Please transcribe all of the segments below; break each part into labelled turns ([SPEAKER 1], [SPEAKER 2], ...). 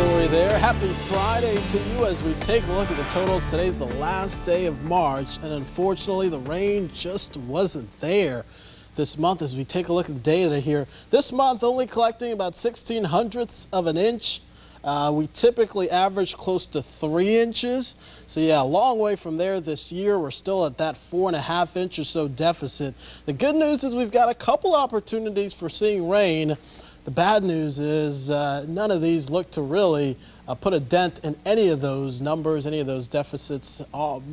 [SPEAKER 1] story there. Happy Friday to you as we take a look at the totals. Today's the last day of March, and unfortunately the rain just wasn't there this month. As we take a look at the data here, this month only collecting about 1/1600ths of an inch. We typically average close to 3 inches. So yeah, a long way from there this year. We're still at that 4.5 inch or so deficit. The good news is we've got a couple opportunities for seeing rain. The bad news is none of these look to really put a dent in any of those numbers, any of those deficits.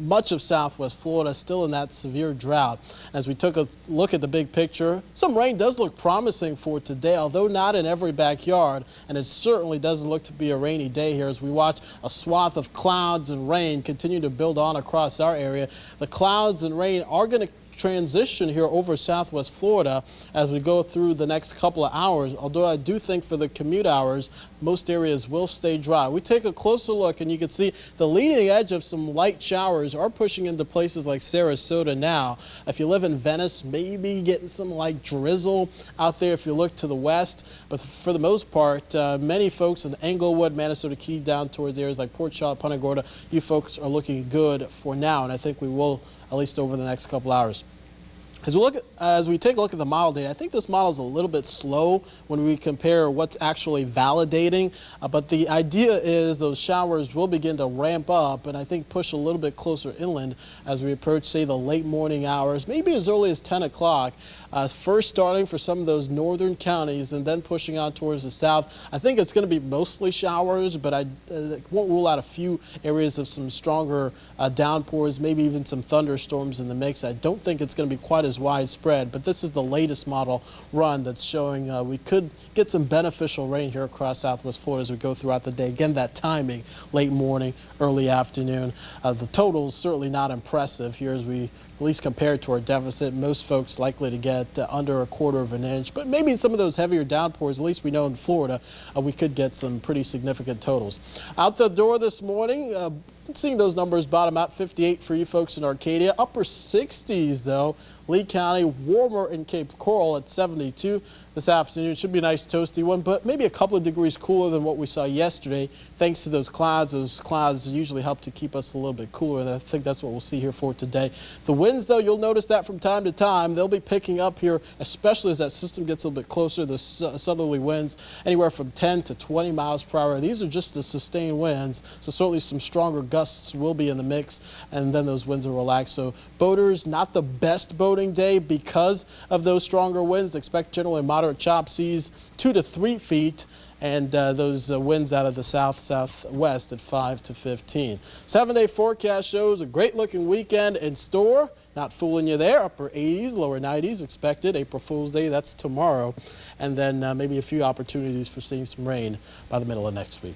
[SPEAKER 1] Much of southwest Florida still in that severe drought. As we took a look at the big picture, some rain does look promising for today, although not in every backyard, and it certainly doesn't look to be a rainy day here as we watch a swath of clouds and rain continue to build on across our area. The clouds and rain are going to transition here over southwest Florida as we go through the next couple of hours, although I do think for the commute hours most areas will stay dry. We take a closer look and you can see the leading edge of some light showers are pushing into places like Sarasota now. If you live in Venice, maybe getting some light drizzle out there if you look to the west, but for the most part many folks in Englewood, Manasota Key, down towards areas like Port Charlotte, Punta Gorda, you folks are looking good for now, and I think we will at least over the next couple hours. As we take a look at the model data, I think this model is a little bit slow when we compare what's actually validating, but the idea is those showers will begin to ramp up and I think push a little bit closer inland as we approach, say, the late morning hours, maybe as early as 10 o'clock. First starting for some of those northern counties and then pushing on towards the south. I think it's going to be mostly showers, but I won't rule out a few areas of some stronger downpours, maybe even some thunderstorms in the mix. I don't think it's going to be quite as widespread, but this is the latest model run that's showing we could get some beneficial rain here across southwest Florida as we go throughout the day. Again, that timing, late morning, early afternoon. The total is certainly not impressive here as we at least compared to our deficit. Most folks likely to get under 1/4 of an inch, but maybe in some of those heavier downpours, at least we know in Florida, we could get some pretty significant totals. Out the door this morning, seeing those numbers bottom out, 58 for you folks in Arcadia, upper 60s though. Lee County, warmer in Cape Coral at 72 this afternoon. Should be a nice toasty one, but maybe a couple of degrees cooler than what we saw yesterday thanks to those clouds. Those clouds usually help to keep us a little bit cooler, and I think that's what we'll see here for today. The winds, though, you'll notice that from time to time, they'll be picking up here, especially as that system gets a little bit closer. The southerly winds anywhere from 10 to 20 miles per hour. These are just the sustained winds, so certainly some stronger gusts will be in the mix, and then those winds will relax. So boaters, not the best boating day because of those stronger winds. Expect generally moderate chop seas, 2 to 3 feet, and those winds out of the southwest at 5 to 15. 7-day forecast shows a great looking weekend in store. Not fooling you there. Upper 80s, lower 90s expected. April Fool's Day, that's tomorrow. And then maybe a few opportunities for seeing some rain by the middle of next week.